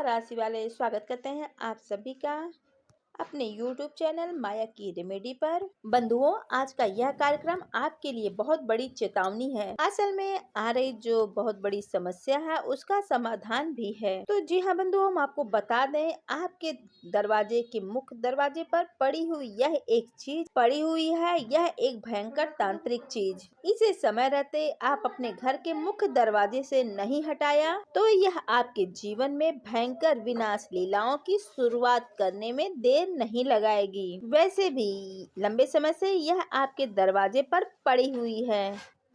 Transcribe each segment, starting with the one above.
तुला राशि वाले स्वागत करते हैं आप सभी का अपने YouTube चैनल माया की रेमेडी पर। बंधुओं, आज का यह कार्यक्रम आपके लिए बहुत बड़ी चेतावनी है। असल में आ रही जो बहुत बड़ी समस्या है उसका समाधान भी है। तो जी हाँ बंधुओं, हम आपको बता दें, आपके दरवाजे के मुख्य दरवाजे पर पड़ी हुई यह एक चीज पड़ी हुई है। यह एक भयंकर तांत्रिक चीज, इसे समय रहते आप अपने घर के मुख्य दरवाजे से नहीं हटाया तो यह आपके जीवन में भयंकर विनाश लीलाओं की शुरुआत करने में देर नहीं लगाएगी। वैसे भी लंबे समय से यह आपके दरवाजे पर पड़ी हुई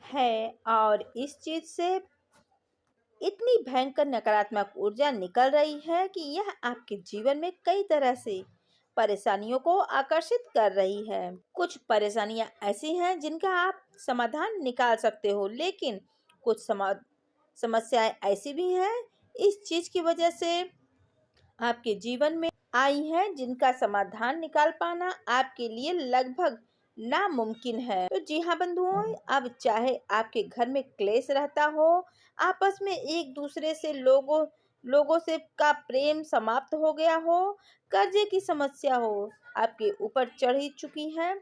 है और इस चीज से इतनी भयंकर नकारात्मक ऊर्जा निकल रही है कि यह आपके जीवन में कई तरह से परेशानियों को आकर्षित कर रही है। कुछ परेशानियां ऐसी हैं जिनका आप समाधान निकाल सकते हो, लेकिन कुछ समस्याएं ऐसी भी हैं इस चीज की वजह से आपके जीवन में आई हैं जिनका समाधान निकाल पाना आपके लिए लगभग नामुमकिन है। तो जी हाँ बंधुओं, अब चाहे आपके घर में क्लेश रहता हो, आपस में एक दूसरे से लोगों से का प्रेम समाप्त हो गया हो, कर्जे की समस्या हो आपके ऊपर चढ़ी चुकी है,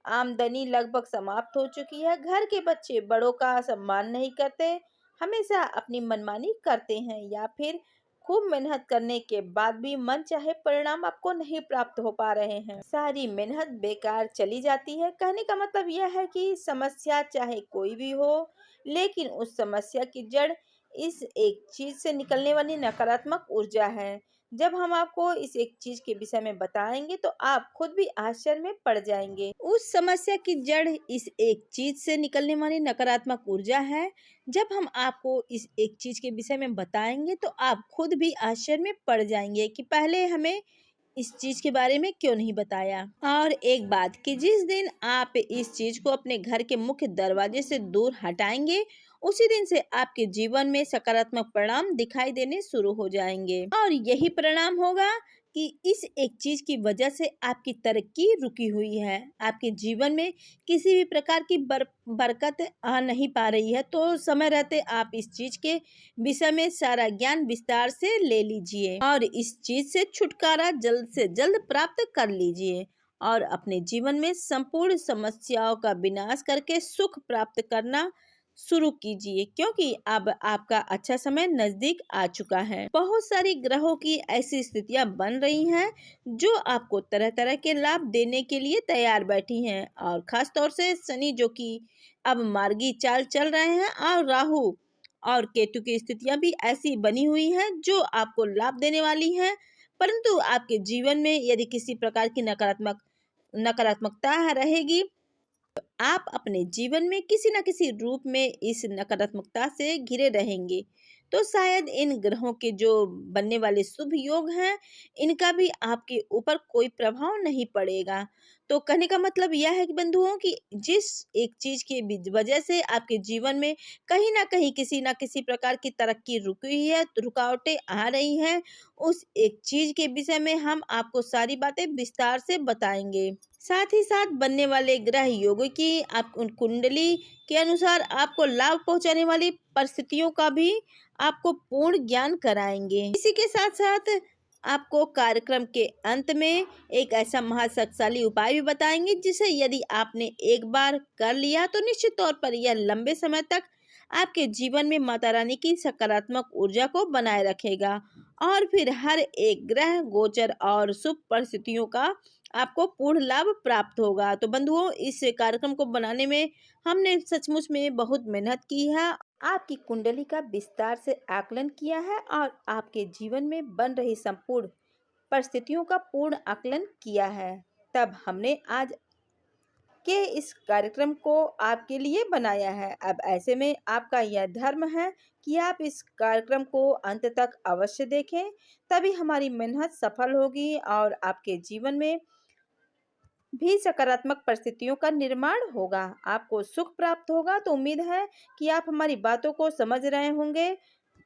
आमदनी लगभग समाप्त हो चुकी है, घर के बच्चे बड़ों का सम्मान नहीं करते, हमेशा अपनी मनमानी करते हैं, या फिर खूब मेहनत करने के बाद भी मन चाहे परिणाम आपको नहीं प्राप्त हो पा रहे हैं, सारी मेहनत बेकार चली जाती है। कहने का मतलब यह है कि समस्या चाहे कोई भी हो, लेकिन उस समस्या की जड़ इस एक चीज से निकलने वाली नकारात्मक ऊर्जा है। जब हम आपको इस एक चीज के विषय में बताएंगे तो आप खुद भी आश्चर्य में पड़ जाएंगे। उस समस्या की जड़ इस एक चीज से निकलने वाली नकारात्मक ऊर्जा है। जब हम आपको इस एक चीज के विषय में बताएंगे तो आप खुद भी आश्चर्य में पड़ जाएंगे कि पहले हमें इस चीज के बारे में क्यों नहीं बताया। और एक बात कि जिस दिन आप इस चीज को अपने घर के मुख्य दरवाजे से दूर हटाएंगे, उसी दिन से आपके जीवन में सकारात्मक परिणाम दिखाई देने शुरू हो जाएंगे। और यही परिणाम होगा कि इस एक चीज की वजह से आपकी तरक्की रुकी हुई है, आपके जीवन में किसी भी प्रकार की बरकत आ नहीं पा रही है। तो समय रहते आप इस चीज के विषय में सारा ज्ञान विस्तार से ले लीजिए और इस चीज से छुटकारा जल्द से जल्द प्राप्त कर लीजिए और अपने जीवन में संपूर्ण समस्याओं का विनाश करके सुख प्राप्त करना शुरू कीजिए, क्योंकि अब आपका अच्छा समय नजदीक आ चुका है। बहुत सारी ग्रहों की ऐसी स्थितियां बन रही हैं जो आपको तरह तरह के लाभ देने के लिए तैयार बैठी हैं, और खास तौर से शनि जो कि अब मार्गी चाल चल रहे हैं, और राहु और केतु की स्थितियां भी ऐसी बनी हुई हैं जो आपको लाभ देने वाली हैं। परंतु आपके जीवन में यदि किसी प्रकार की नकारात्मकता रहेगी, आप अपने जीवन में किसी न किसी रूप में इस नकारात्मकता से घिरे रहेंगे। तो शायद इन ग्रहों के जो बनने वाले शुभ योग हैं, इनका भी आपके ऊपर कोई प्रभाव नहीं पड़ेगा। तो कहने का मतलब यह है कि बंधुओं कि जिस एक चीज की वजह से आपके जीवन में कहीं ना कहीं किसी ना किसी प्रकार की तरक्की रुकी हुई है, रुकावटें आ रही हैं, उस एक चीज के विषय में हम आपको सारी बातें विस्तार से बताएंगे। साथ ही साथ बनने वाले ग्रह योग की आप उन कुंडली के अनुसार आपको लाभ पहुंचाने वाली परिस्थितियों का भी आपको पूर्ण ज्ञान कराएंगे। इसी के साथ साथ आपको कार्यक्रम के अंत में एक ऐसा महाशक्तिशाली उपाय भी बताएंगे जिसे यदि आपने एक बार कर लिया तो निश्चित तौर पर यह लंबे समय तक आपके जीवन में माता रानी की सकारात्मक ऊर्जा को बनाए रखेगा और फिर हर एक ग्रह गोचर और शुभ परिस्थितियों का आपको पूर्ण लाभ प्राप्त होगा। तो बंधुओं, इस कार्यक्रम को बनाने में हमने सचमुच में बहुत मेहनत की है, आपकी कुंडली का विस्तार से आकलन किया है और आपके जीवन में बन रही संपूर्ण परिस्थितियों का पूर्ण आकलन किया है। तब हमने आज के इस कार्यक्रम को आपके लिए बनाया है। अब ऐसे में आपका यह धर्म है कि आप इस कार्यक्रम को अंत तक अवश्य देखें, तभी हमारी मेहनत सफल होगी और आपके जीवन में भी सकारात्मक परिस्थितियों का निर्माण होगा, आपको सुख प्राप्त होगा। तो उम्मीद है कि आप हमारी बातों को समझ रहे होंगे,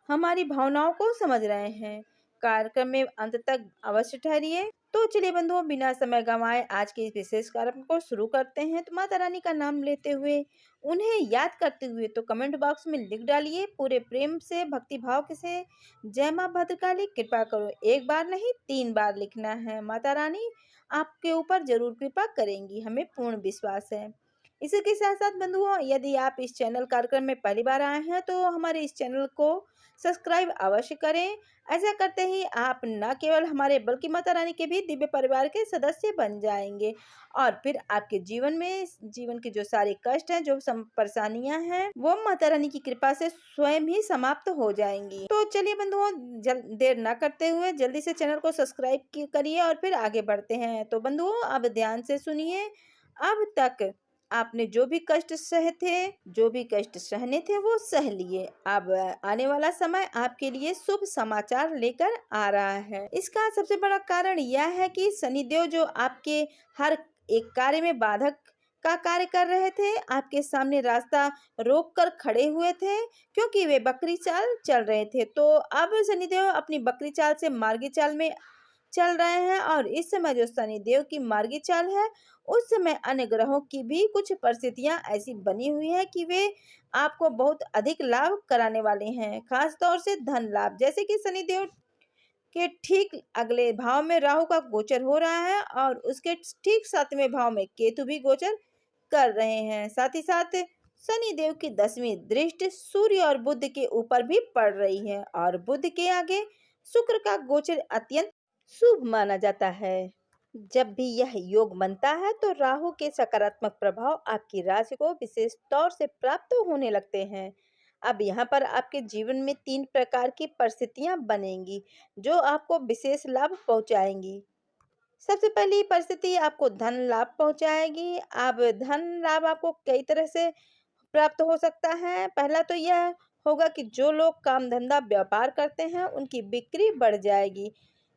हमारी भावनाओं को समझ रहे हैं। कार्यक्रम में अंत तक अवश्य ठहरिए। तो चलिए बंधुओं, बिना समय गंवाए आज के इस विशेष कार्यक्रम को शुरू करते हैं। तो माता रानी का नाम लेते हुए, उन्हें याद करते हुए तो कमेंट बॉक्स में लिख डालिए पूरे प्रेम से, भक्ति भाव के से, जय माँ भद्रकाली कृपा करो। एक बार नहीं, 3 बार लिखना है। माता रानी आपके ऊपर जरूर कृपा करेंगी, हमें पूर्ण विश्वास है। इसी के साथ साथ बंधुओं, यदि आप इस चैनल कार्यक्रम में पहली बार आए हैं तो हमारे इस चैनल को सब्सक्राइब अवश्य करें। ऐसा करते ही आप न केवल हमारे बल्कि माता रानी के भी दिव्य परिवार के सदस्य बन जाएंगे और फिर आपके जीवन के जो सारे कष्ट हैं, जो परेशानियां हैं, वो माता रानी की कृपा से स्वयं ही समाप्त हो जाएंगी। तो चलिए बंधुओं, देर न करते हुए जल्दी से चैनल को सब्सक्राइब करिए और फिर आगे बढ़ते हैं। तो बंधुओं, अब ध्यान से सुनिए। अब तक आपने जो भी कष्ट सहे थे, जो भी कष्ट सहने थे, वो सह लिए। अब आने वाला समय आपके लिए शुभ समाचार लेकर आ रहा है। इसका सबसे बड़ा कारण यह है कि शनिदेव जो आपके हर एक कार्य में बाधक का कार्य कर रहे थे, आपके सामने रास्ता रोक कर खड़े हुए थे, क्योंकि वे बकरी चाल चल रहे थे। तो अब शनिदेव अपनी बकरी चाल से मार्गी चाल में चल रहे हैं और इस समय जो शनिदेव की मार्गी चाल है, उस समय अन्य ग्रहों की भी कुछ परिस्थितियां ऐसी बनी हुई है कि वे आपको बहुत अधिक लाभ कराने वाले हैं। खास तौर से धन लाभ, जैसे कि शनिदेव के ठीक अगले भाव में राहु का गोचर हो रहा है और उसके ठीक 7वें भाव में केतु भी गोचर कर रहे हैं। साथ ही साथ शनिदेव की 10वीं दृष्टि सूर्य और बुध के ऊपर भी पड़ रही है और बुध के आगे शुक्र का गोचर अत्यंत शुभ माना जाता है। जब भी यह योग बनता है तो राहु के सकारात्मक प्रभाव आपकी राशि को विशेष तौर से प्राप्त होने लगते हैं। अब यहाँ पर आपके जीवन में 3 प्रकार की परिस्थितियां बनेंगी जो आपको विशेष लाभ पहुंचाएंगी। सबसे पहली परिस्थिति आपको धन लाभ पहुंचाएगी। अब धन लाभ आपको कई तरह से प्राप्त हो सकता है। पहला तो यह होगा कि जो लोग काम धंधा व्यापार करते हैं, उनकी बिक्री बढ़ जाएगी,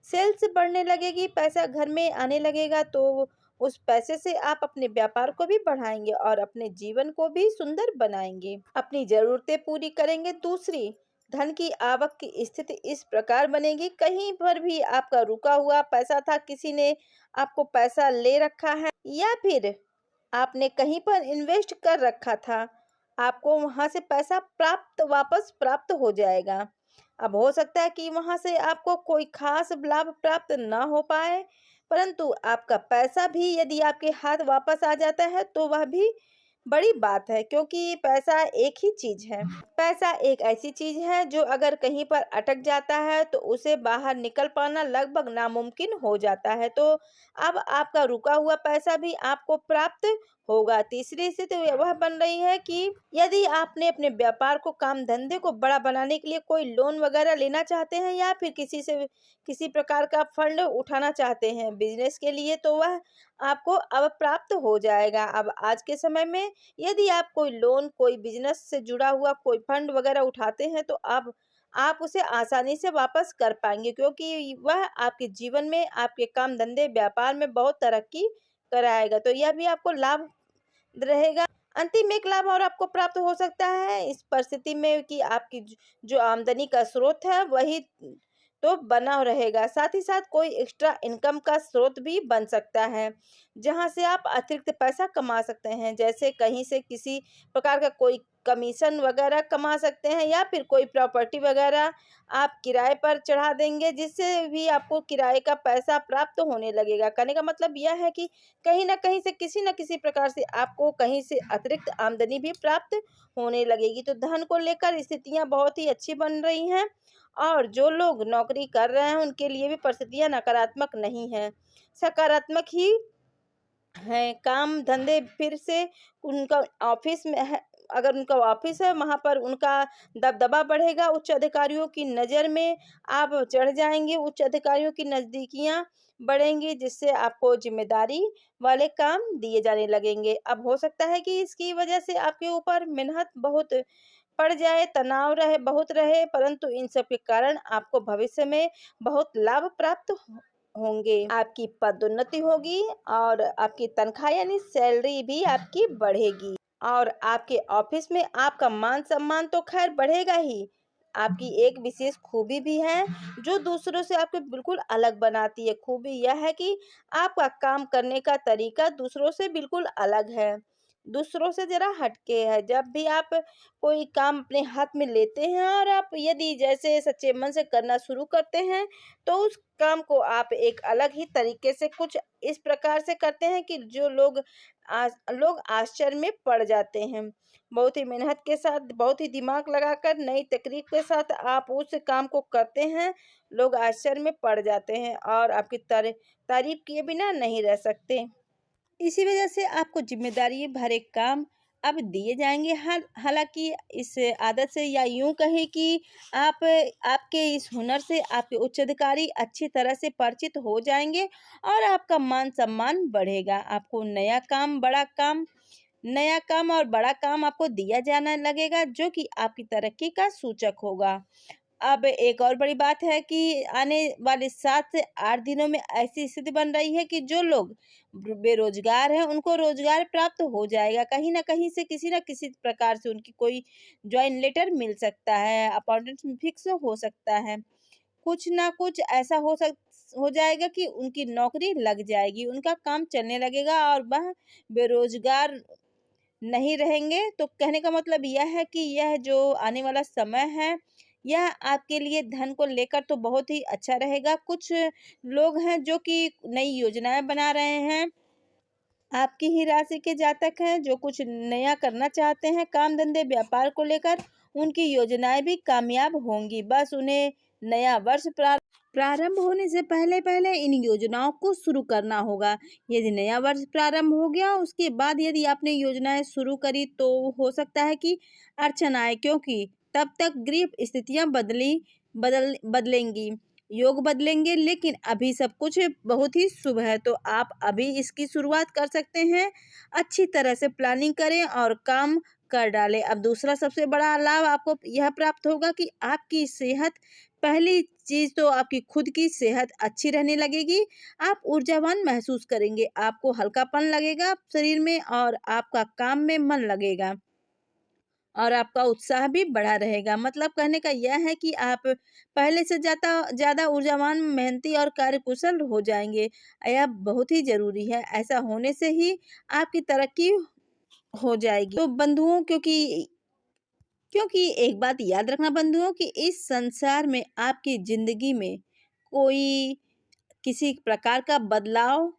सेल्स बढ़ने लगेगी, पैसा घर में आने लगेगा। तो उस पैसे से आप अपने व्यापार को भी बढ़ाएंगे और अपने जीवन को भी सुंदर बनाएंगे, अपनी जरूरतें पूरी करेंगे। दूसरी, धन की आवक की स्थिति इस प्रकार बनेगी, कहीं पर भी आपका रुका हुआ पैसा था, किसी ने आपको पैसा ले रखा है या फिर आपने कहीं पर इन्वेस्ट कर रखा था, आपको वहां से पैसा वापस प्राप्त हो जाएगा। अब हो सकता है कि वहां से आपको कोई खास लाभ प्राप्त ना हो पाए, परंतु आपका पैसा भी यदि आपके हाथ वापस आ जाता है तो वह भी बड़ी बात है, क्योंकि पैसा एक ही चीज है। पैसा एक ऐसी चीज है जो अगर कहीं पर अटक जाता है तो उसे बाहर निकल पाना लगभग नामुमकिन हो जाता है। तो अब आपका रुका हुआ पैसा भी आपको प्राप्त होगा। तीसरी स्थिति वह बन रही है कि यदि आपने अपने व्यापार को, काम धंधे को बड़ा बनाने के लिए कोई लोन वगैरह लेना चाहते हैं या फिर किसी प्रकार का फंड उठाना चाहते हैं बिजनेस के लिए, तो वह आपको अब प्राप्त हो जाएगा। अब आज के समय में यदि आप कोई लोन, कोई बिजनेस से जुड़ा हुआ कोई फंड वगैरह उठाते हैं तो आप उसे आसानी से वापस कर पाएंगे, क्योंकि वह आपके जीवन में, आपके काम धंधे व्यापार में बहुत तरक्की कराएगा। तो यह भी आपको लाभ रहेगा। अंतिम एक लाभ और आपको प्राप्त हो सकता है इस परिस्थिति में कि आपकी जो आमदनी का स्रोत है वही तो बना रहेगा, साथ ही साथ कोई एक्स्ट्रा इनकम का स्रोत भी बन सकता है, जहां से आप अतिरिक्त पैसा कमा सकते हैं। जैसे कहीं से किसी प्रकार का कोई कमीशन वगैरह कमा सकते हैं या फिर कोई प्रॉपर्टी वगैरह आप किराए पर चढ़ा देंगे, जिससे भी आपको किराए का पैसा प्राप्त होने लगेगा। कहने का मतलब यह है कि कहीं ना कहीं से, किसी न किसी प्रकार से आपको कहीं से अतिरिक्त आमदनी भी प्राप्त होने लगेगी। तो धन को लेकर स्थितियां बहुत ही अच्छी बन रही हैं और जो लोग नौकरी कर रहे हैं उनके लिए भी परिस्थितियां नकारात्मक नहीं हैं, सकारात्मक ही है। काम धंधे फिर से उनका ऑफिस में है, अगर उनका ऑफिस है वहां पर उनका दबदबा बढ़ेगा, उच्च अधिकारियों की नज़र में आप चढ़ जाएंगे, उच्च अधिकारियों की नज़दीकियां बढ़ेंगी, जिससे आपको जिम्मेदारी वाले काम दिए जाने लगेंगे। अब हो सकता है कि इसकी वजह से आपके ऊपर मेहनत बहुत पड़ जाए, तनाव बहुत रहे, परंतु इन सब के कारण आपको भविष्य में बहुत लाभ प्राप्त होंगे। आपकी पदोन्नति होगी और आपकी तनख्वाह यानी सैलरी भी आपकी बढ़ेगी और आपके ऑफिस में आपका मान सम्मान तो खैर बढ़ेगा ही, आपकी एक विशेष खूबी भी है जो दूसरों से आपको बिल्कुल अलग बनाती है। खूबी यह है कि आपका काम करने का तरीका दूसरों से बिल्कुल अलग है, दूसरों से ज़रा हटके है। जब भी आप कोई काम अपने हाथ में लेते हैं और आप यदि जैसे सच्चे मन से करना शुरू करते हैं, तो उस काम को आप एक अलग ही तरीके से कुछ इस प्रकार से करते हैं कि जो लोग आश्चर्य में पड़ जाते हैं। बहुत ही मेहनत के साथ, बहुत ही दिमाग लगाकर, नई तकनीक के साथ आप उस काम को करते हैं, लोग आश्चर्य में पड़ जाते हैं और आपकी तारीफ किए बिना नहीं रह सकते। इसी वजह से आपको ज़िम्मेदारी भरे काम अब दिए जाएँगे। हालाँकि इस आदत से या यूँ कहें कि आप आपके इस हुनर से आपके उच्च अधिकारी अच्छी तरह से परिचित हो जाएँगे और आपका मान-सम्मान बढ़ेगा। आपको नया काम और बड़ा काम आपको दिया जाने लगेगा, जो कि आपकी तरक्की का सूचक होगा। अब एक और बड़ी बात है कि आने वाले 7 से 8 दिनों में ऐसी स्थिति बन रही है कि जो लोग बेरोजगार हैं, उनको रोजगार प्राप्त हो जाएगा। कहीं न कहीं से किसी न किसी प्रकार से उनकी कोई जॉइन लेटर मिल सकता है, अपॉइंटमेंट फिक्स हो सकता है। कुछ ना कुछ ऐसा हो जाएगा कि उनकी नौकरी लग जाएगी, उनका काम चलने लगेगा और वह बेरोजगार नहीं रहेंगे। तो कहने का मतलब यह है कि यह जो आने वाला समय है, यह आपके लिए धन को लेकर तो बहुत ही अच्छा रहेगा। कुछ लोग हैं जो कि नई योजनाएँ बना रहे हैं, आपकी ही राशि के जातक हैं जो कुछ नया करना चाहते हैं काम धंधे व्यापार को लेकर, उनकी योजनाएँ भी कामयाब होंगी। बस उन्हें नया वर्ष प्रारंभ होने से पहले-पहले इन योजनाओं को शुरू करना होगा। यदि नया वर्ष प्रारंभ हो गया, उसके बाद यदि आपने योजनाएँ शुरू करी तो हो सकता है कि अड़चन आए, क्योंकि तब तक गृह स्थितियाँ बदलेंगी, योग बदलेंगे, लेकिन अभी सब कुछ बहुत ही शुभ है, तो आप अभी इसकी शुरुआत कर सकते हैं। अच्छी तरह से प्लानिंग करें और काम कर डालें। अब दूसरा सबसे बड़ा लाभ आपको यह प्राप्त होगा कि आपकी सेहत, पहली चीज़ तो आपकी खुद की सेहत अच्छी रहने लगेगी, आप ऊर्जावान महसूस करेंगे, आपको हल्कापन लगेगा शरीर में और आपका काम में मन लगेगा और आपका उत्साह भी बढ़ा रहेगा। मतलब कहने का यह है कि आप पहले से ज़्यादा ऊर्जावान, मेहनती और कार्यकुशल हो जाएँगे। यह बहुत ही ज़रूरी है, ऐसा होने से ही आपकी तरक्की हो जाएगी। तो बंधुओं, क्योंकि एक बात याद रखना बंधुओं कि इस संसार में आपकी ज़िंदगी में कोई किसी प्रकार का बदलाव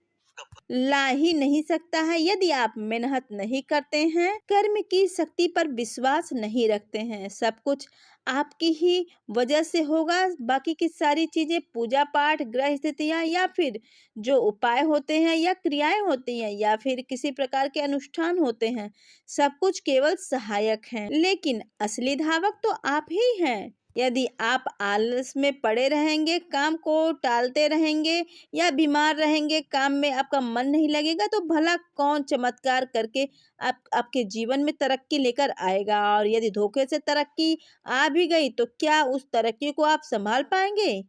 ला ही नहीं सकता है यदि आप मेहनत नहीं करते हैं, कर्म की शक्ति पर विश्वास नहीं रखते हैं। सब कुछ आपकी ही वजह से होगा। बाकी की सारी चीजें, पूजा पाठ, ग्रह स्थितियां या फिर जो उपाय होते हैं या क्रियाएं होती हैं या फिर किसी प्रकार के अनुष्ठान होते हैं, सब कुछ केवल सहायक हैं, लेकिन असली धावक तो आप ही हैं। यदि आप आलस में पड़े रहेंगे, काम को टालते रहेंगे या बीमार रहेंगे, काम में आपका मन नहीं लगेगा, तो भला कौन चमत्कार करके आपके जीवन में तरक्की लेकर आएगा। और यदि धोखे से तरक्की आ भी गई तो क्या उस तरक्की को आप संभाल पाएंगे।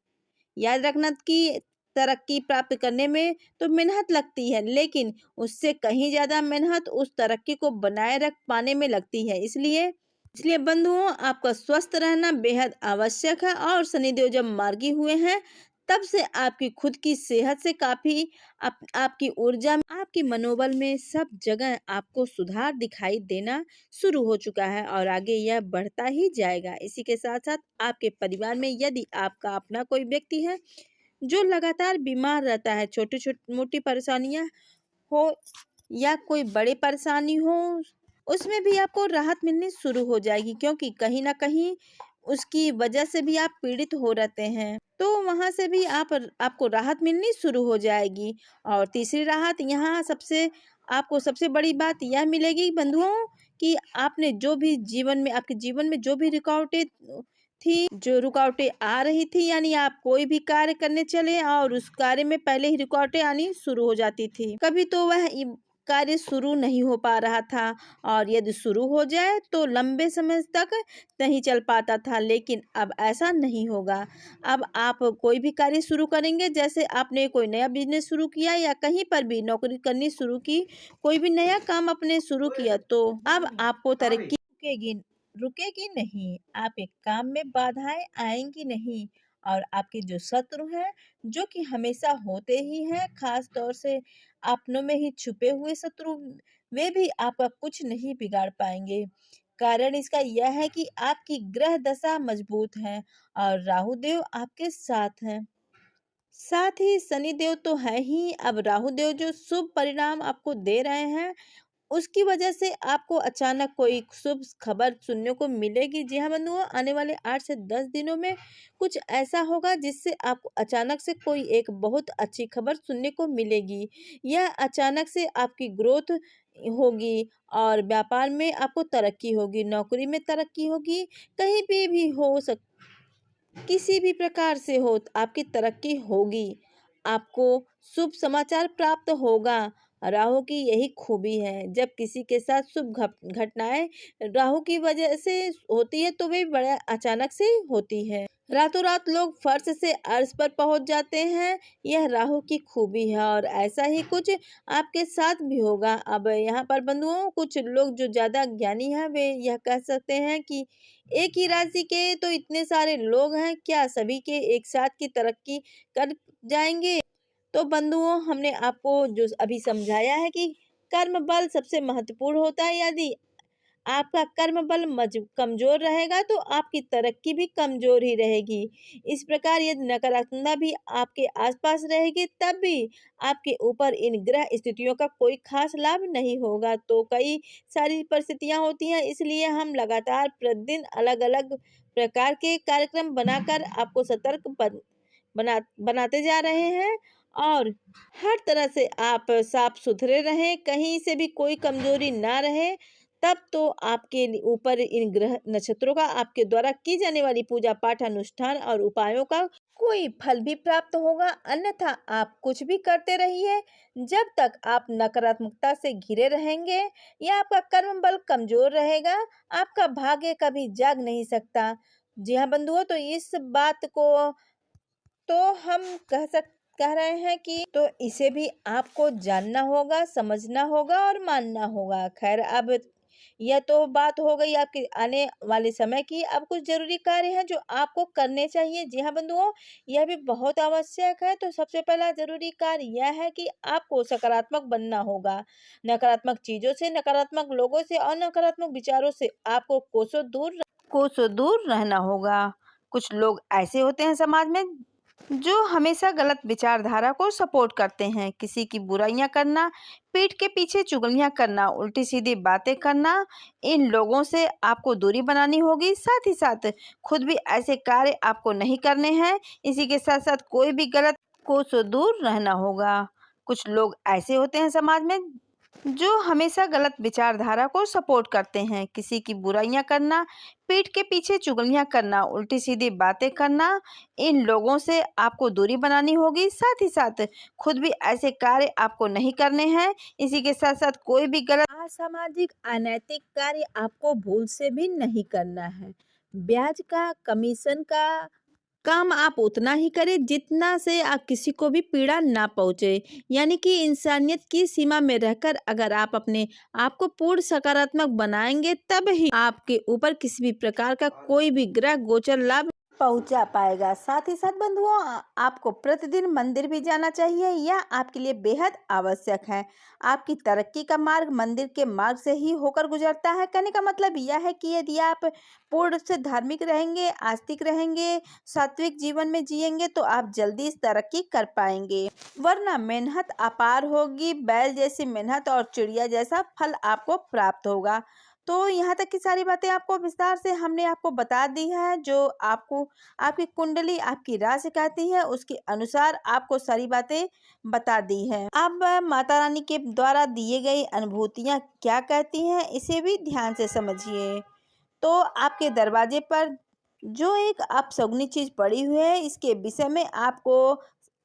याद रखना कि तरक्की प्राप्त करने में तो मेहनत लगती है, लेकिन उससे कहीं ज्यादा मेहनत उस तरक्की को बनाए रख पाने में लगती है। इसलिए बंधुओं, आपका स्वस्थ रहना बेहद आवश्यक है और शनिदेव जब मार्गी हुए हैं, तब से आपकी खुद की सेहत से काफी आपकी ऊर्जा में, आपकी मनोबल में, सब जगह आपको सुधार दिखाई देना शुरू हो चुका है और आगे यह बढ़ता ही जाएगा। इसी के साथ साथ आपके परिवार में यदि आपका अपना कोई व्यक्ति है जो लगातार बीमार रहता है, छोटी छोटी मोटी परेशानियां हो या कोई बड़ी परेशानी हो, उसमें भी आपको राहत मिलनी शुरू हो जाएगी, क्योंकि कहीं ना कहीं उसकी वजह से भी आप पीड़ित हो रहते हैं, तो वहां से भी आपको राहत मिलनी शुरू हो जाएगी। और तीसरी राहत यहाँ आपको सबसे बड़ी बात यह मिलेगी बंधुओं कि आपने जो भी आपके जीवन में जो भी रुकावटें आ रही थी, यानी आप कोई भी कार्य करने चले और उस कार्य में पहले ही रुकावटें आनी शुरू हो जाती थी, कभी तो वह कार्य शुरू नहीं हो पा रहा था और यदि शुरू हो जाए तो लंबे समय तक नहीं चल पाता था, लेकिन अब ऐसा नहीं होगा। अब आप कोई भी कार्य शुरू करेंगे, जैसे आपने कोई नया बिजनेस शुरू किया या कहीं पर भी नौकरी करनी शुरू की, कोई भी नया काम आपने शुरू किया, तो अब आपको तरक्की रुकेगी रुकेगी नहीं, आपके काम में बाधाएं आएंगी नहीं और आपके जो शत्रु हैं, जो कि हमेशा होते ही हैं, खास तौर से अपनों में ही छुपे हुए शत्रु, वे भी आपका कुछ नहीं बिगाड़ पाएंगे। कारण इसका यह है कि आपकी ग्रह दशा मजबूत है और राहु देव आपके साथ हैं। साथ ही शनि देव तो है ही, अब राहु देव जो शुभ परिणाम आपको दे रहे हैं, उसकी वजह से आपको अचानक कोई शुभ खबर सुनने को मिलेगी। जी हाँ बंधुओं, आने वाले 8 से 10 दिनों में कुछ ऐसा होगा जिससे आपको अचानक से कोई एक बहुत अच्छी खबर सुनने को मिलेगी। यह अचानक से आपकी ग्रोथ होगी और व्यापार में आपको तरक्की होगी, नौकरी में तरक्की होगी, कहीं पे भी हो सक किसी भी प्रकार से हो आपकी तरक्की होगी, आपको शुभ समाचार प्राप्त होगा। राहु की यही खूबी है, जब किसी के साथ शुभ घटनाएं राहु की वजह से होती है तो वे बड़ा अचानक से होती है। रातों रात लोग फर्श से अर्श पर पहुंच जाते हैं, यह राहु की खूबी है और ऐसा ही कुछ आपके साथ भी होगा। अब यहाँ पर बंधुओं, कुछ लोग जो ज्यादा ज्ञानी हैं वे यह कह सकते हैं कि एक ही राशि के तो इतने सारे लोग हैं, क्या सभी के एक साथ की तरक्की कर जाएंगे? तो बंधुओं, हमने आपको जो अभी समझाया है कि कर्म बल सबसे महत्वपूर्ण होता है। यदि आपका कर्म बल कमजोर रहेगा तो आपकी तरक्की भी कमजोर ही रहेगी। इस प्रकार यदि नकारात्मकता भी आपके आसपास रहेगी तब भी आपके ऊपर इन ग्रह स्थितियों का कोई खास लाभ नहीं होगा। तो कई सारी परिस्थितियां होती हैं, इसलिए हम लगातार प्रतिदिन अलग अलग प्रकार के कार्यक्रम बनाकर आपको सतर्क बनाते जा रहे हैं और हर तरह से आप साफ सुथरे रहें, कहीं से भी कोई कमजोरी ना रहे, तब तो आपके ऊपर इन ग्रह नक्षत्रों का आपके द्वारा की जाने वाली पूजा पाठ अनुष्ठान और उपायों का कोई फल भी प्राप्त होगा। अन्यथा आप कुछ भी करते रहिए, जब तक आप नकारात्मकता से घिरे रहेंगे या आपका कर्म बल कमजोर रहेगा, आपका भाग्य कभी जाग नहीं सकता। जी हाँ बंधुओं, तो इस बात को तो हम कह रहे हैं कि तो इसे भी आपको जानना होगा, समझना होगा और मानना होगा। खैर, अब यह तो बात हो गई आपके आने वाले समय की। अब कुछ जरूरी कार्य हैं जो आपको करने चाहिए। जी हाँ बंधुओं, यह भी बहुत आवश्यक है। तो सबसे पहला जरूरी कार्य यह है कि आपको सकारात्मक बनना होगा। नकारात्मक चीजों से, नकारात्मक लोगों से और नकारात्मक विचारों से आपको कोसों दूर रहना होगा। कुछ लोग ऐसे होते हैं समाज में जो हमेशा गलत विचारधारा को सपोर्ट करते हैं। किसी की बुराइयां करना, पीठ के पीछे चुगलियां करना, उल्टी सीधी बातें करना, इन लोगों से आपको दूरी बनानी होगी। साथ ही साथ खुद भी ऐसे कार्य आपको नहीं करने हैं। इसी के साथ साथ कोई भी गलत को से दूर रहना होगा। कुछ लोग ऐसे होते हैं समाज में जो हमेशा गलत विचारधारा को सपोर्ट करते हैं। किसी की बुराइयां करना, पीठ के पीछे चुगलियां करना, उल्टी सीधी बातें करना, इन लोगों से आपको दूरी बनानी होगी। साथ ही साथ खुद भी ऐसे कार्य आपको नहीं करने हैं। इसी के साथ साथ कोई भी गलत असामाजिक अनैतिक कार्य आपको भूल से भी नहीं करना है। ब्याज का, कमीशन का काम आप उतना ही करें जितना से आप किसी को भी पीड़ा ना पहुंचे। यानी कि इंसानियत की सीमा में रहकर अगर आप अपने आप को पूर्ण सकारात्मक बनाएंगे, तब ही आपके ऊपर किसी भी प्रकार का कोई भी ग्रह गोचर लाभ पहुंचा पाएगा। साथ ही साथ बंधुओं, आपको प्रतिदिन मंदिर भी जाना चाहिए। यह आपके लिए बेहद आवश्यक है। आपकी तरक्की का मार्ग मंदिर के मार्ग से ही होकर गुजरता है। कहने का मतलब यह है कि यदि आप पूर्ण रूप से धार्मिक रहेंगे, आस्तिक रहेंगे, सात्विक जीवन में जिएंगे तो आप जल्दी इस तरक्की कर पाएंगे। वरना मेहनत अपार होगी, बैल जैसी मेहनत और चिड़िया जैसा फल आपको प्राप्त होगा। तो यहाँ तक की सारी बातें आपको विस्तार से हमने आपको बता दी है। जो आपको आपकी कुंडली, आपकी राशि कहती है, उसके अनुसार आपको सारी बातें बता दी है। अब माता रानी के द्वारा दिए गई अनुभूतियाँ क्या कहती हैं, इसे भी ध्यान से समझिए। तो आपके दरवाजे पर जो एक अपशगुनी चीज पड़ी हुई है, इसके विषय में आपको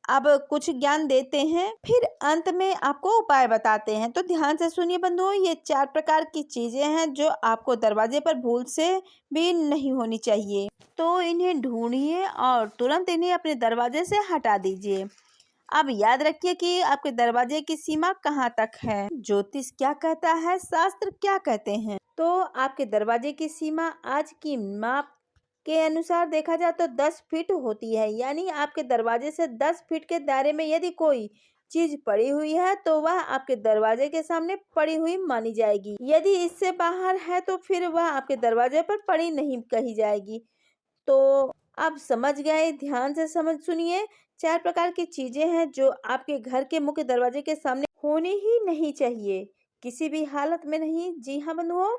अब कुछ ज्ञान देते हैं, फिर अंत में आपको उपाय बताते हैं। तो ध्यान से सुनिए बंधुओं, ये 4 प्रकार की चीजें हैं जो आपको दरवाजे पर भूल से भी नहीं होनी चाहिए। तो इन्हें ढूंढिए और तुरंत इन्हें अपने दरवाजे से हटा दीजिए। अब याद रखिए कि आपके दरवाजे की सीमा कहाँ तक है, ज्योतिष क्या कहता है, शास्त्र क्या कहते हैं। तो आपके दरवाजे की सीमा आज की माप के अनुसार देखा जाए तो 10 फीट होती है। यानी आपके दरवाजे से 10 फीट के दायरे में यदि कोई चीज पड़ी हुई है तो वह आपके दरवाजे के सामने पड़ी हुई मानी जाएगी। यदि इससे बाहर है तो फिर वह आपके दरवाजे पर पड़ी नहीं कही जाएगी। तो आप समझ गए, ध्यान से समझ सुनिए। 4 प्रकार की चीजें हैं जो आपके घर के मुख्य दरवाजे के सामने होनी ही नहीं चाहिए, किसी भी हालत में नहीं। जी हाँ बंधुओं,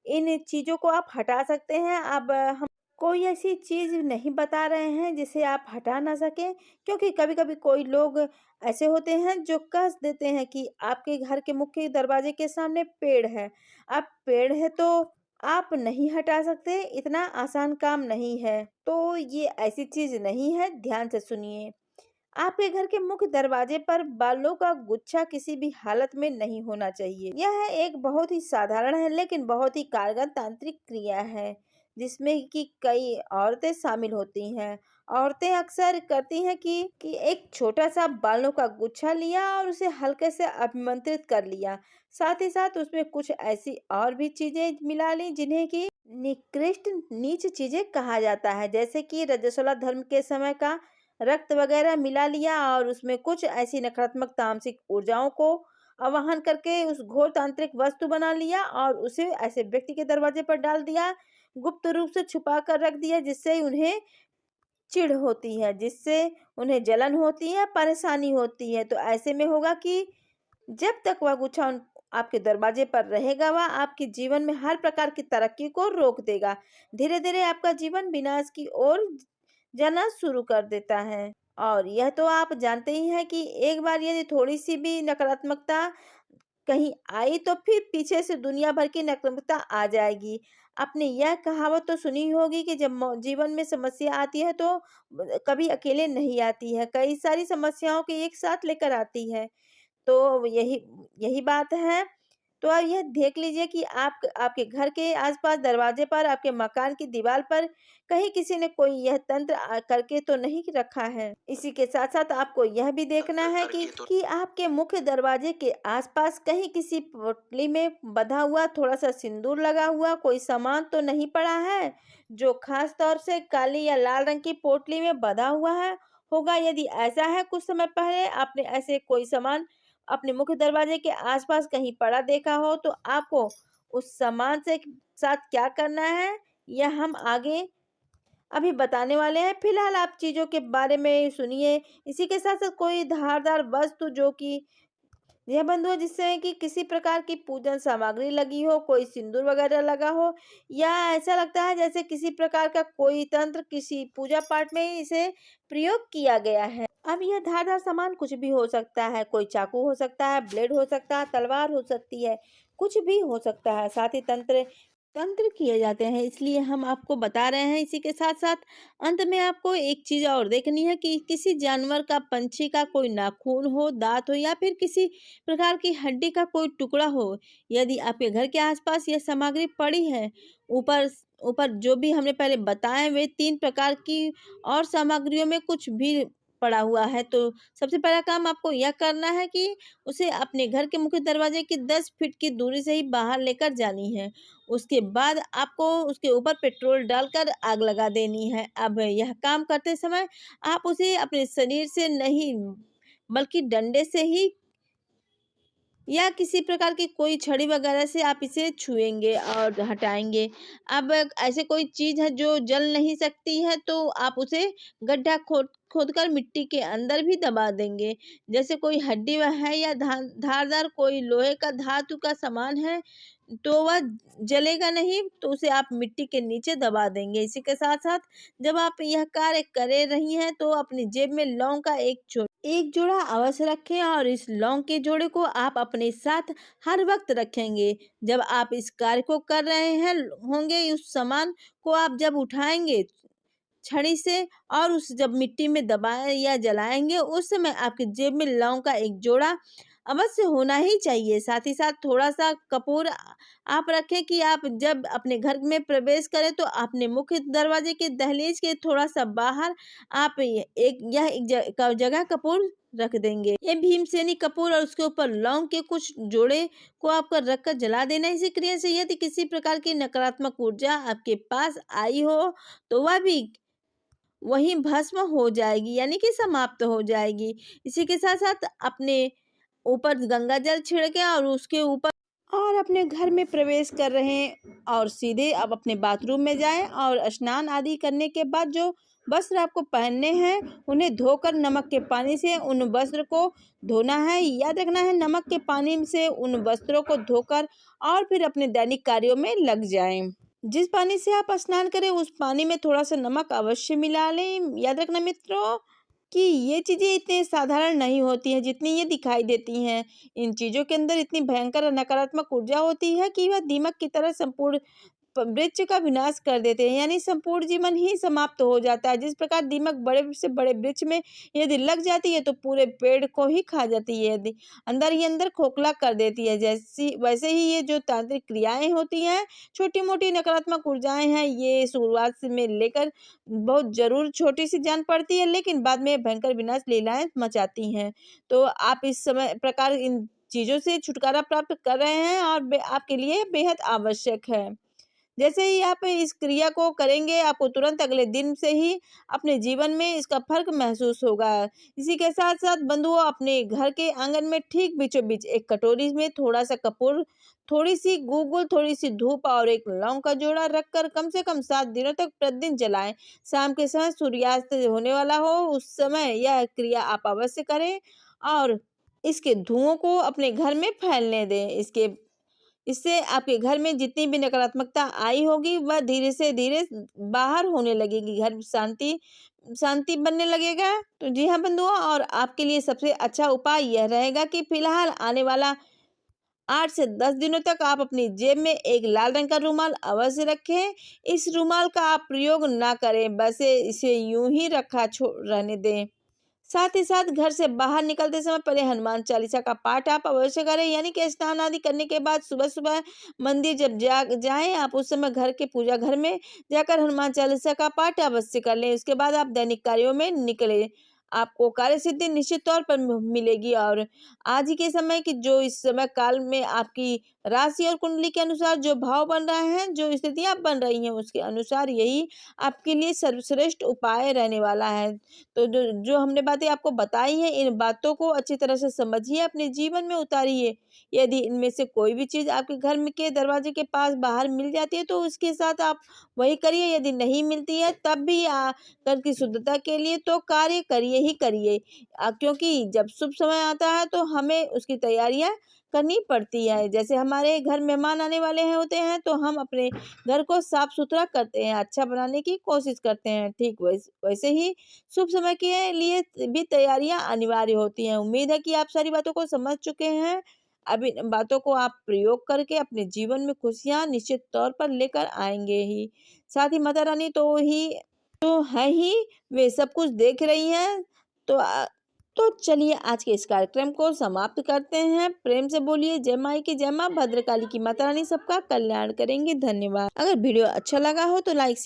इन चीजों को आप हटा सकते हैं। अब हम कोई ऐसी चीज नहीं बता रहे हैं जिसे आप हटा ना सके, क्योंकि कभी कभी कोई लोग ऐसे होते हैं जो कह देते हैं कि आपके घर के मुख्य दरवाजे के सामने पेड़ है। अब पेड़ है तो आप नहीं हटा सकते, इतना आसान काम नहीं है। तो ये ऐसी चीज नहीं है, ध्यान से सुनिए। आपके घर के मुख्य दरवाजे पर बालों का गुच्छा किसी भी हालत में नहीं होना चाहिए। यह एक बहुत ही साधारण है लेकिन बहुत ही कारगर तांत्रिक क्रिया है, जिसमें कि कई औरतें शामिल होती हैं। औरतें अक्सर करती हैं कि एक छोटा सा बालों का गुच्छा लिया और उसे हल्के से अभिमंत्रित कर लिया। साथ ही साथ उसमें कुछ ऐसी और भी चीजें मिला ली जिन्हें कि निकृष्ट नीच चीजें कहा जाता है, जैसे कि रजस्वला धर्म के समय का रक्त वगैरह मिला लिया और उसमें कुछ ऐसी नकारात्मक तामसिक ऊर्जाओं को आवाहन करके उस घोर तांत्रिक वस्तु बना लिया और उसे ऐसे व्यक्ति के दरवाजे पर डाल दिया, गुप्त रूप से छुपा कर रख दिया, जिससे उन्हें चिढ़ होती है, जिससे उन्हें जलन होती है, परेशानी होती है। तो ऐसे में होगा कि जब तक वह गुच्छा आपके दरवाजे पर रहेगा वह आपके जीवन में हर प्रकार की तरक्की को रोक देगा। धीरे धीरे आपका जीवन विनाश की ओर जाना शुरू कर देता है। और यह तो आप जानते ही हैं कि एक बार यदि थोड़ी सी भी नकारात्मकता कहीं आई तो फिर पीछे से दुनिया भर की नकारात्मकता आ जाएगी। आपने यह कहावत तो सुनी होगी कि जब जीवन में समस्या आती है तो कभी अकेले नहीं आती है, कई सारी समस्याओं के एक साथ लेकर आती है। तो यही यही बात है। तो आप यह देख लीजिए कि आप आपके घर के आसपास दरवाजे पर, आपके मकान की दीवार पर कहीं किसी ने कोई यह तंत्र करके तो नहीं रखा है। इसी के साथ साथ आपको यह भी देखना है कि आपके मुख्य दरवाजे के आसपास कहीं किसी पोटली में बंधा हुआ थोड़ा सा सिंदूर लगा हुआ कोई सामान तो नहीं पड़ा है, जो खास तौर से काली या लाल रंग की पोटली में बंधा हुआ है होगा। यदि ऐसा है, कुछ समय पहले आपने ऐसे कोई सामान अपने मुख्य दरवाजे के आसपास कहीं पड़ा देखा हो तो आपको उस सामान से साथ क्या करना है यह हम आगे अभी बताने वाले हैं। फिलहाल आप चीजों के बारे में सुनिए। इसी के साथ साथ कोई धारदार वस्तु जो कि यह बंद हो जिससे कि किसी प्रकार की पूजन सामग्री लगी हो, कोई सिंदूर वगैरह लगा हो, या ऐसा लगता है जैसे किसी प्रकार का कोई तंत्र किसी पूजा पाठ में इसे प्रयोग किया गया है। अब यह धारदार सामान कुछ भी हो सकता है, कोई चाकू हो सकता है, ब्लेड हो सकता है, तलवार हो सकती है, कुछ भी हो सकता है। साथ ही तंत्र तंत्र किए जाते हैं, इसलिए हम आपको बता रहे हैं। इसी के साथ साथ अंत में आपको एक चीज और देखनी है कि किसी जानवर का, पंछी का कोई नाखून हो, दांत हो या फिर किसी प्रकार की हड्डी का कोई टुकड़ा हो, यदि आपके घर के आसपास यह सामग्री पड़ी है, ऊपर ऊपर जो भी हमने पहले बताए वे 3 प्रकार की और सामग्रियों में कुछ भी पड़ा हुआ है, तो सबसे पहला काम आपको यह करना है कि उसे अपने घर के मुख्य दरवाजे की 10 फीट की दूरी से ही बाहर लेकर जानी है। उसके बाद आपको उसके ऊपर पेट्रोल डालकर आग लगा देनी है। अब यह काम करते समय आप उसे अपने शरीर से नहीं बल्कि डंडे से ही या किसी प्रकार की कोई छड़ी वगैरह से आप इसे छुएंगे और हटाएंगे। अब ऐसे कोई चीज है जो जल नहीं सकती है तो आप उसे गड्ढा खोद खोदकर मिट्टी के अंदर भी दबा देंगे। जैसे कोई हड्डी वह है या धारदार कोई लोहे का धातु का सामान है तो वह जलेगा नहीं, तो उसे आप मिट्टी के नीचे दबा देंगे। इसी के साथ साथ जब आप यह कार्य करे रही हैं तो अपनी जेब में लौंग का एक जोड़ा अवश्य रखें और इस लौंग के जोड़े को आप अपने साथ हर वक्त रखेंगे। जब आप इस कार्य को कर रहे हैं होंगे, उस सामान को आप जब उठाएंगे छड़ी से और उस जब मिट्टी में दबाए या जलाएंगे उस समय आपकी जेब में लौंग का एक जोड़ा अवश्य होना ही चाहिए। साथ ही साथ थोड़ा-सा कपूर आप रखें कि आप जब अपने घर में प्रवेश करें तो अपने मुख्य दरवाजे के दहलीज के थोड़ा-सा बाहर आप एक जगह कपूर रख देंगे। ये भीमसेनी कपूर और उसके ऊपर लौंग के कुछ जोड़े को आपको रखकर जला देना। इसी क्रिया से यदि किसी प्रकार की नकारात्मक ऊर्जा आपके पास आई हो तो वह भी वहीं भस्म हो जाएगी, यानी कि समाप्त हो जाएगी। इसी के साथ-साथ अपने ऊपर गंगा जल छिड़के और उसके ऊपर और अपने घर में प्रवेश कर रहे हैं और सीधे अब अपने बाथरूम में जाएं और स्नान आदि करने के बाद जो वस्त्र आपको पहनने हैं उन्हें धोकर नमक के पानी से उन वस्त्र को धोना है। याद रखना है, नमक के पानी से उन वस्त्रों को धोकर और फिर अपने दैनिक कार्यों में लग जाएं। जिस पानी से आप स्नान करें उस पानी में थोड़ा सा नमक अवश्य मिला लें। याद रखना मित्रों कि ये चीज़ें इतनी साधारण नहीं होती हैं जितनी ये दिखाई देती हैं। इन चीज़ों के अंदर इतनी भयंकर और नकारात्मक ऊर्जा होती है कि वह दीमक की तरह संपूर्ण वृक्ष का विनाश कर देते हैं, यानी संपूर्ण जीवन ही समाप्त हो जाता है। जिस प्रकार दीमक बड़े से बड़े वृक्ष में यदि लग जाती है तो पूरे पेड़ को ही खा जाती है, यदि अंदर ही अंदर खोखला कर देती है। जैसी वैसे ही ये जो तांत्रिक क्रियाएं होती हैं, छोटी मोटी नकारात्मक ऊर्जाएं हैं, ये शुरुआत से में लेकर बहुत जरूर छोटी सी जान पड़ती है लेकिन बाद में भयंकर विनाश लीलाएं मचाती हैं। तो आप इस समय प्रकार इन चीजों से छुटकारा प्राप्त कर रहे हैं और आपके लिए बेहद आवश्यक है। जैसे ही आप इस क्रिया को करेंगे आपको तुरंत अगले दिन से ही अपने जीवन में इसका फर्क महसूस होगा। इसी के साथ साथ बंधुओं, अपने घर के आंगन में ठीक बीचों बीच एक कटोरी में थोड़ा सा कपूर, थोड़ी सी गूगल, थोड़ी सी धूप और एक लौंग का जोड़ा रखकर कम से कम 7 दिनों तक प्रतिदिन जलाएं। शाम के समय सूर्यास्त होने वाला हो उस समय यह क्रिया आप अवश्य करें और इसके धुओं को अपने घर में फैलने दें। इससे आपके घर में जितनी भी नकारात्मकता आई होगी वह धीरे से धीरे बाहर होने लगेगी। घर में शांति शांति बनने लगेगा। तो जी हाँ बंधुओं, और आपके लिए सबसे अच्छा उपाय यह रहेगा कि फिलहाल आने वाला 8 से 10 दिनों तक आप अपनी जेब में एक लाल रंग का रुमाल अवश्य रखें। इस रुमाल का आप प्रयोग ना करें, बस इसे यूं ही रहने दें। साथ ही साथ घर से बाहर निकलते समय पहले हनुमान चालीसा का पाठ आप अवश्य करें, यानी कि स्नान आदि करने के बाद सुबह सुबह मंदिर जब जाएं आप उस समय घर के पूजा घर में जाकर हनुमान चालीसा का पाठ अवश्य कर लें। उसके बाद आप दैनिक कार्यों में निकले, आपको कार्य सिद्धि निश्चित तौर पर मिलेगी। और आज ही के समय की जो इस समय काल में आपकी राशि और कुंडली के अनुसार जो भाव बन रहे हैं, जो स्थितियां बन रही हैं, उसके अनुसार यही आपके लिए सर्वश्रेष्ठ उपाय रहने वाला है। तो जो जो हमने बातें आपको बताई हैं, इन बातों को अच्छी तरह से समझिए, अपने जीवन में उतारिए। यदि इनमें से कोई भी चीज़ आपके घर में के दरवाजे के पास बाहर मिल जाती है तो उसके साथ आप वही करिए। यदि नहीं मिलती है तब भी घर की शुद्धता के लिए तो कार्य करिए ही करिए, क्योंकि जब शुभ समय आता है तो हमें उसकी तैयारियां करनी पड़ती है। जैसे हमारे घर मेहमान आने वाले हैं होते हैं तो हम अपने घर को साफ सुथरा करते हैं, अच्छा बनाने की कोशिश करते हैं। ठीक वैसे ही शुभ समय के लिए भी तैयारियां अनिवार्य होती हैं। उम्मीद है कि आप सारी बातों को समझ चुके हैं। अब इन बातों को आप प्रयोग करके अपने जीवन में खुशियां निश्चित तौर पर लेकर आएंगे ही। साथ ही माता रानी तो है ही, वे सब कुछ देख रही हैं। तो तो चलिए आज के इस कार्यक्रम को समाप्त करते हैं। प्रेम से बोलिए जय माई की जय, माँ भद्रकाली की माता रानी सबका कल्याण करेंगे। धन्यवाद। अगर वीडियो अच्छा लगा हो तो लाइक